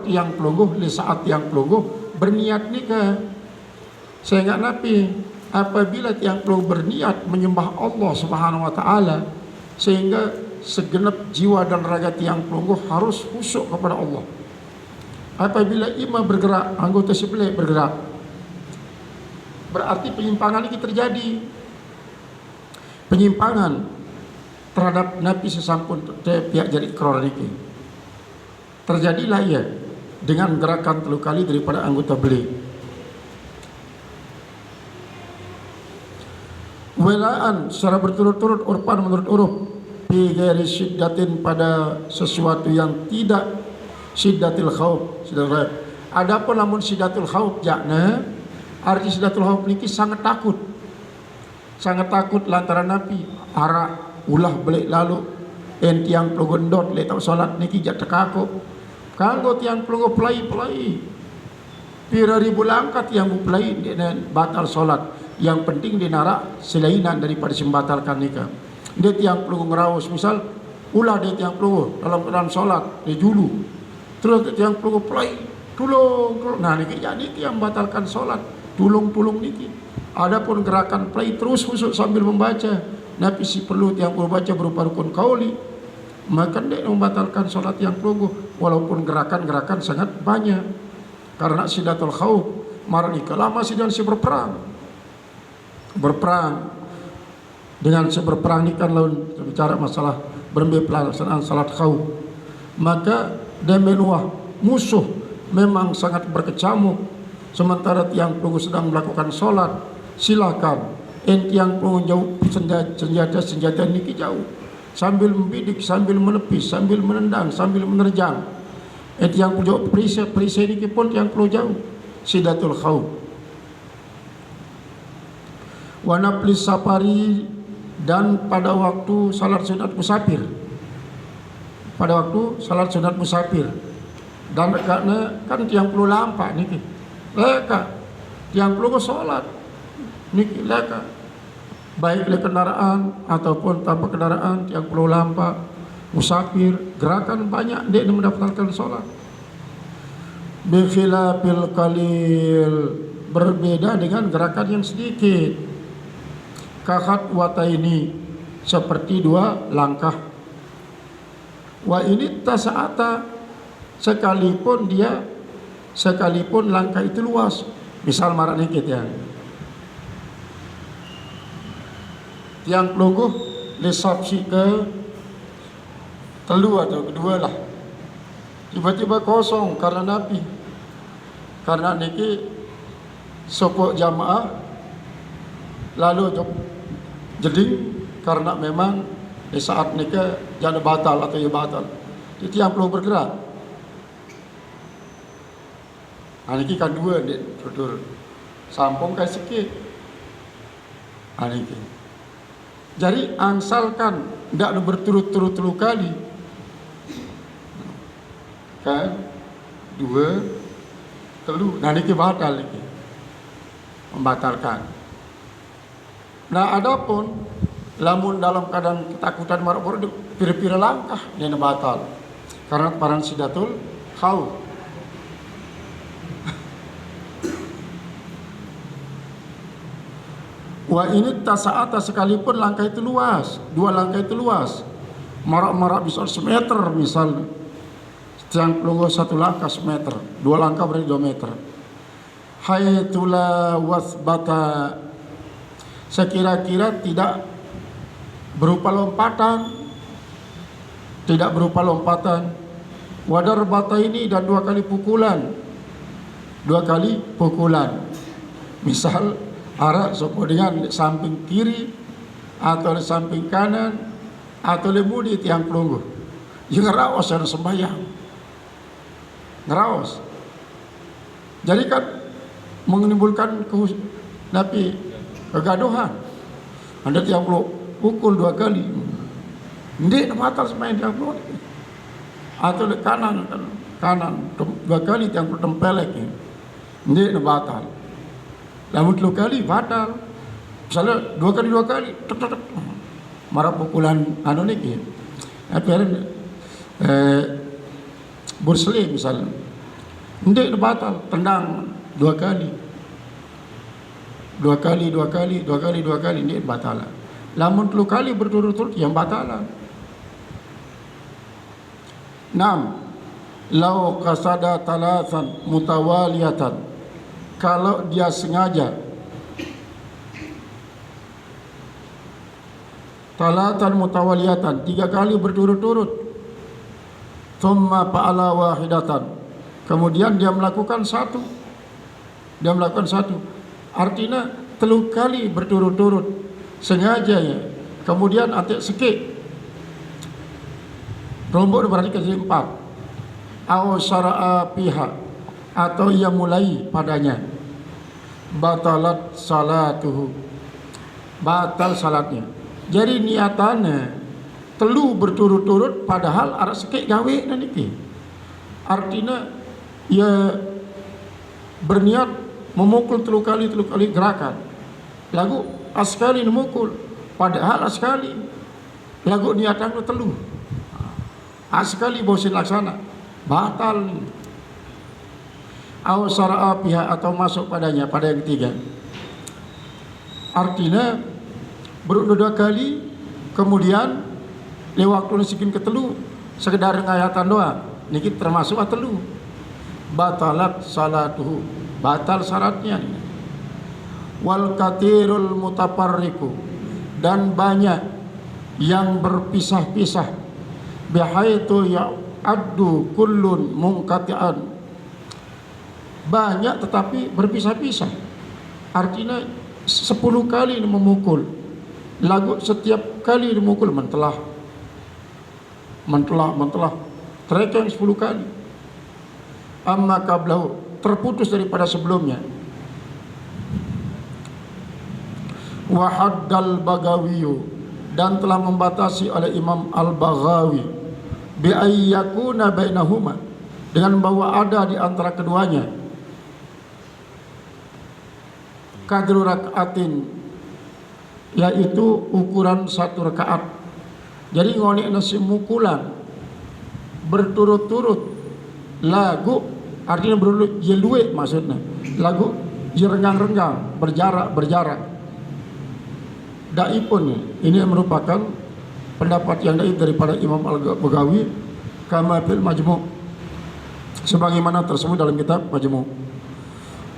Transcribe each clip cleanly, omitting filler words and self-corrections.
waktu yang pelungguh, di saat yang pelungguh berniat nikah. Sehingga Nabi apabila tiang pelungguh berniat menyembah Allah Subhanahu wa taala, sehingga segenap jiwa dan raga tiang pelungguh harus khusyuk kepada Allah. Apabila imam bergerak, anggota sebelah bergerak, berarti penyimpangan ini terjadi. Penyimpangan terhadap Nabi sesampun pihak jadi ikrar ini terjadilah ya dengan gerakan 3 kali daripada anggota beliau. Welaan secara berturut-turut, urpan menurut uruf, fi ghairi syiddatin pada sesuatu yang tidak syiddatil khauf. Adapun lamun syiddatul khauf jakna arti syiddatul khauf niki sangat takut. Sangat takut lantaran Nabi arak ulah belik lalu tiang pelunggendot le tak salat niki jak tekakuk. Kanggo tiang pelunggu pelai-pelai pira ribu langkat yang pelai batal salat. Yang penting dia narak selainan daripada sembatalkan nikah. Dia tiang pelunggu ngeraus, misal ulah dia tiang pelunggu dalam solat dia julu, terus dia tiang pelunggu pelai tulung. Nah niki jadi yang membatalkan solat, tulung niki. Adapun gerakan pelai terus khusyuk sambil membaca, Nabi si perlu tiang pelunggu baca berupa rukun kauli, maka dia membatalkan solat tiang pelunggu walaupun gerakan-gerakan sangat banyak. Karena sidatul khauf marah nikah lama sidang si berperang dengan berperang ini kan lawan bicara masalah berembe pelaksanaan salat khauf, maka demenuah musuh memang sangat berkecamuk sementara tiang pelunggu sedang melakukan solat. Silakan tiang pelunggu jauh senjata niki jauh sambil membidik, sambil menepis, sambil menendang, sambil menerjang. Tiang pelunggu perisai niki pun tiang pelunggu jauh sidatul khauf. Wanaplis safari dan pada waktu salat sunat musafir, dan karena kan tiang perlu lampak niki leka tiang perlu salat niki leka baik le kendaraan ataupun tanpa kendaraan tiang perlu lampak musafir gerakan banyak dia mendapatkan salat. Bikhilafil qalil berbeda dengan gerakan yang sedikit. Kahat wata ini seperti 2 langkah. Wa ini tasaata sekalipun langkah itu luas. Misal marah nikit ya. Yang pelungguh lesapsi ke telu atau kedua lah. Tiba-tiba kosong karena Nabi. Karena niki sopok jamaah lalu jeding karena memang di saat nikah jadi batal atau ya batal. Itu yang perlu bergerak. Nah, ini kan 2 dia tutur sampung kayak sikit. Nah, ini. Jadi angsalkan tidak berturut-turut 3 kali. Kan 2 3. Nah, ini batal ini. Membatalkan. Nah, adapun lamun dalam keadaan ketakutan marah-marah pira-pira langkah dia batal karena paran sidatul khauf. Wa ini tasaata sekalipun langkah itu luas, 2 langkah itu luas, marak-marak bisa 1 meter misal, tiang pelunggu 1 langkah 1 meter, 2 langkah berarti 2 meter. Haitula wasbata sekira-kira tidak berupa lompatan, wadar bata ini dan 2 kali pukulan, misal arah sopo dengan samping kiri atau di samping kanan atau lemudi tiang pelunggu juga ngeraos dan sembahyang ngeraos, jadi kan menimbulkan Nabi kegaduhan. Anda tiang pelunggu pukul 2 kali ndik batal semain tiang pelunggu atau di kanan 2 kali tiang pelunggu tempelek ndik batal. Namun 3 kali batal. Misalnya 2 kali marah pukulan anu niki. Bursli misalnya Ndek batal, tendang 2 kali. 2 kali, 2 kali, 2 kali, 2 kali, ndek batal. Lamun 3 kali berturut-turut yang batalan. 6. Lau qasada talatan mutawaliyatan, kalau dia sengaja talatan mutawaliyatan 3 kali berturut-turut, thumma fa'ala wahidatan, kemudian dia melakukan satu, artinya 3 kali berturut-turut sengaja ya, kemudian antek sikit rombok berarti jadi 4. Aw syara'a pihak, atau ia mulai padanya, batalat salatuhu, batal salatnya. Jadi niatannya telu berturut-turut padahal arah sikit gawe niki. Artinya ia berniat memukul 3 kali gerakan, lagu askali memukul padahal askali lagu niatannya telu askali bosin laksana, batal. Aw syara'a pihak, atau masuk padanya pada yang ketiga, artinya berdua kali kemudian lewat waktu nasikin ketelu sekedar ngayatan doang, niki termasuk telu, batalat salatuhu, batal syaratnya. Wal katirul mutaparriku, dan banyak yang berpisah-pisah, bihaitu ya'addu kullun munqati'an, banyak tetapi berpisah-pisah, artinya 10 kali memukul, lagu setiap kali memukul mentelah trekeng 10 kali. Amma qablahu, terputus daripada sebelumnya. Wa haddal Bagawiyu, dan telah membatasi oleh Imam Al-Baghawi, bi ayyakuna bainahuma, dengan bahwa ada di antara keduanya kadru rakaatin, yaitu ukuran 1 rakaat. Jadi ngoni nasi mukulan berturut-turut lagu, artinya berturut jelue, maksudnya lagu jerenggang-renggang, berjarak. Daipun ini merupakan pendapat yang daif daripada Imam Al-Baghawi, kama fil Majmu', sebagaimana tersebut dalam kitab Majmu'.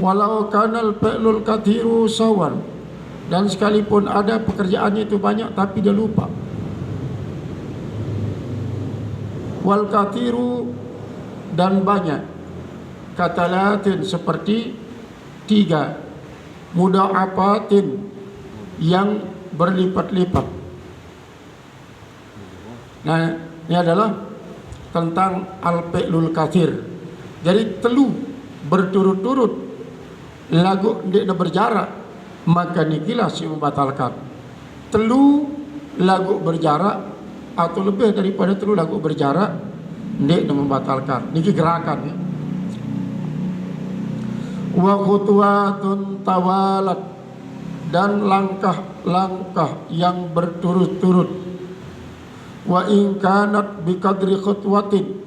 Walau kanal fi'lul kathiru sawan, dan sekalipun ada pekerjaannya itu banyak tapi dia lupa. Wal kathiru, dan banyak, katalatin seperti 3, mudha'afatin yang berlipat-lipat. Nah, ini adalah tentang al-fi'lul kathir. Jadi telu berturut-turut lagu tidak berjarak, maka nikilah si membatalkan. Telu lagu berjarak atau lebih daripada telu lagu berjarak, tidak membatalkan. Niki gerakan ya. Wa khutwatun tawalat, dan langkah-langkah yang berturut-turut. Wa in kanat biqadri khutwatin,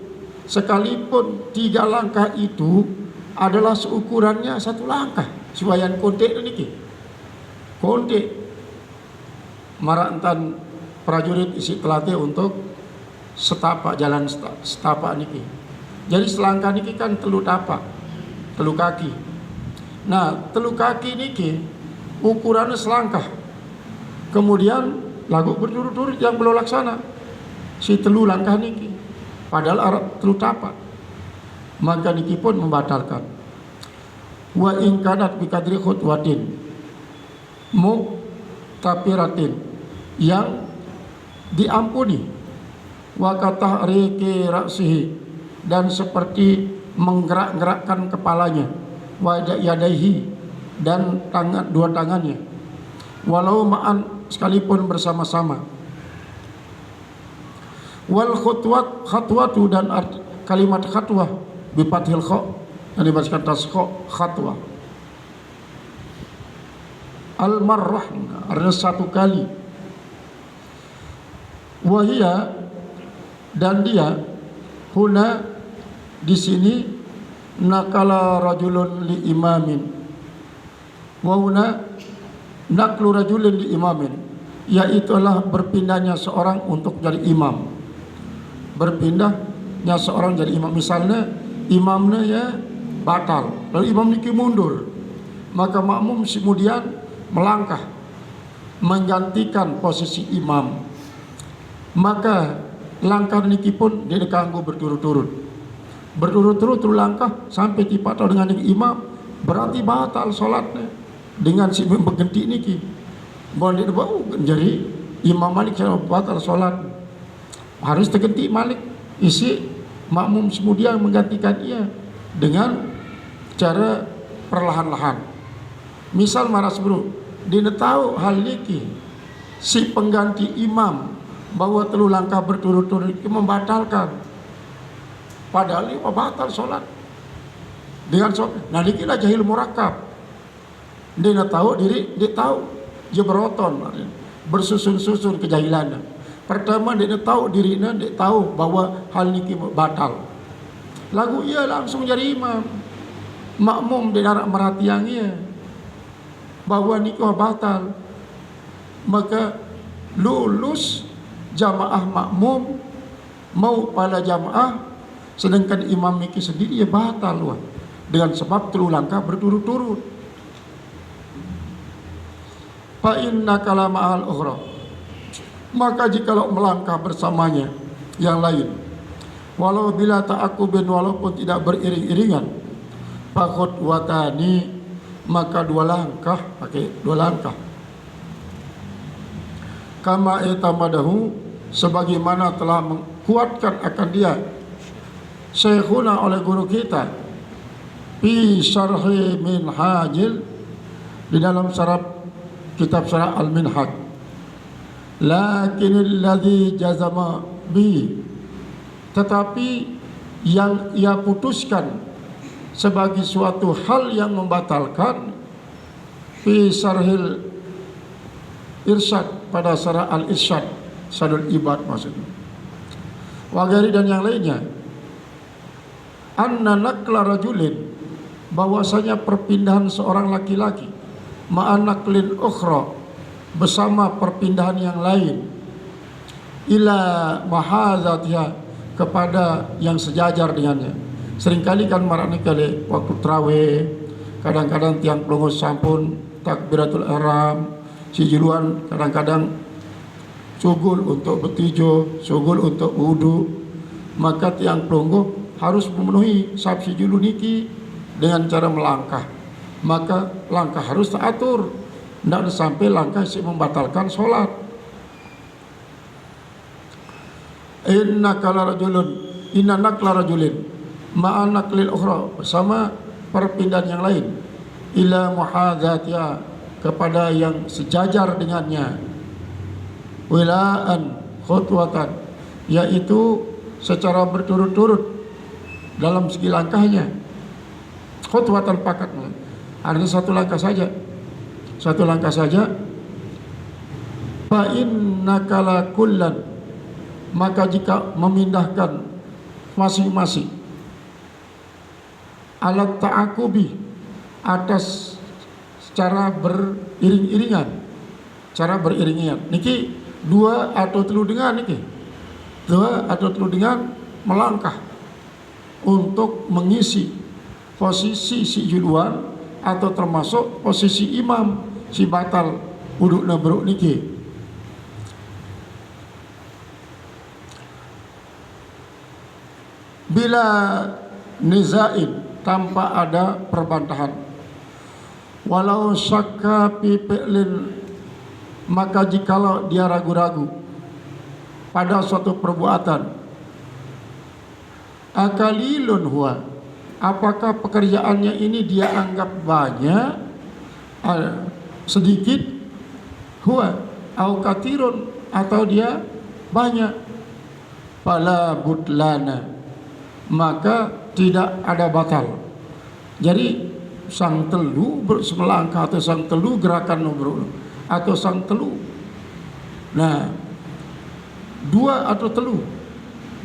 sekalipun 3 langkah itu adalah seukurannya 1 langkah. Suwayan kontek niki. Kontek marantan prajurit isi telatih untuk setapak jalan setapak niki. Jadi selangkah niki kan telu tapak, telu kaki. Nah, telu kaki niki ukurannya selangkah. Kemudian lagu berturut-turut yang belum laksana si telu langkah niki, padahal arah telu tapak, maka niki pun membatalkan. Wa in kanat bi qadri khutwatin muktafiratin, yang diampuni, wa katahriki ra'sihi, dan seperti menggerak-gerakkan kepalanya, wa yadaihi, dan 2 tangannya, walau ma'an, sekalipun bersama-sama. Wal khatwatu, dan kalimat khatwah bifathil kha, yang dibacakan tasqa, khatwah. Al marrah, artinya 1 kali. Wahia, dan dia huna di sini nakala rajulun li imamin wa huna naklu rajulin li imamin, yaitulah berpindahnya seorang untuk jadi imam. Berpindahnya seorang jadi imam, misalnya imamnya ya batal lalu imam niki mundur, maka makmum kemudian melangkah menggantikan posisi imam, maka langkah niki pun dia kanggo berturut-turut langkah sampai tiba atau dengan imam, berarti batal solatnya dengan si berganti niki. Boleh bau jadi imam Malik kalau batal solat harus terganti Malik, isi makmum kemudian menggantikan ia dengan cara perlahan-lahan. Misal maras bro, dia tahu hal niki si pengganti imam bahwa telu langkah berturut-turut itu membatalkan, padahal ini batal solat dengan solat. Nah dikilah jahil murakab, dia tahu diri, dia tahu dia beroton bersusun-susun kejahilannya. Pertama dia tahu dirinya, dia tahu bahwa hal ini batal, lagu ia langsung jadi imam. Makmum dia nak merhatiannya bahwa nikah batal, maka lulus jamaah makmum mau pada jamaah, sedangkan imam niki sendiri ya batal wah, dengan sebab telu langkah berturut-turut. Fa inna kalama al ukhra, maka jikalau melangkah bersamanya yang lain, walau bila ta'akubin, walaupun tidak beriring-iringan, fakut watani, maka dua langkah, pakai dua langkah. Kama itamadahu, sebagaimana telah menguatkan akan dia syekhuna oleh guru kita fi syarhi minhajil, di dalam syarah kitab syarah al-minhaj. Lakinil ladzi jazama bi, tetapi yang ia putuskan sebagai suatu hal yang membatalkan, fi syarhil irsyad, pada syarah al-irsyad, sadul ibad maksudnya, wagari dan yang lainnya, anna nakla rajulin, bahwasanya perpindahan seorang laki-laki, ma'anaklin ukhra, bersama perpindahan yang lain, ila mahazatiha, kepada yang sejajar dengannya. Seringkali kan marane kali waktu tarawih, kadang-kadang tiang pelongo sampun takbiratul ihram, si juluan kadang-kadang sugul untuk bertijo, sugul untuk wudu, maka tiang pelongo harus memenuhi sab si julu niki dengan cara melangkah. Maka langkah harus teratur, tidak sampai langkah si membatalkan solat. Inna nakla rajulin ma'anaklil ukhra, bersama perpindahan yang lain, ila muhadzatiha, kepada yang sejajar dengannya, wilaan khutwatan, yaitu secara berturut-turut dalam segi langkahnya, khutwatan pakat, artinya satu langkah saja, satu langkah saja. Fa innaka la kullan, maka jika memindahkan masing-masing, alat ta'akubi, atas cara beriring-iringan, cara beriringan niki dua atau telu dengan niki, dua atau telu dengan melangkah untuk mengisi posisi si juluan atau termasuk posisi imam si batal uduk nabruk niki. Bila nizain, tanpa ada perbantahan, walau syakka fi fi'lin, maka jikalau dia ragu-ragu pada suatu perbuatan, akalilun huwa, apakah pekerjaannya ini dia anggap banyak, sedikit, huwa au katirun, atau dia banyak, fala butlana, maka tidak ada batal. Jadi sang telu berselangkah, atau sang telu gerakan bro, atau sang telu, nah dua atau telu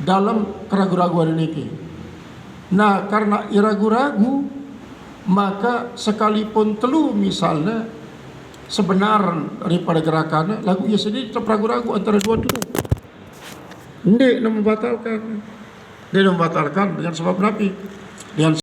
dalam keraguan-raguan ini, Nah, karena ia ragu-ragu, maka sekalipun telu misalnya sebenar daripada gerakannya, lagu ia sendiri tetap ragu-ragu antara dua telu. Dia membatalkan dengan sebab napi, dengan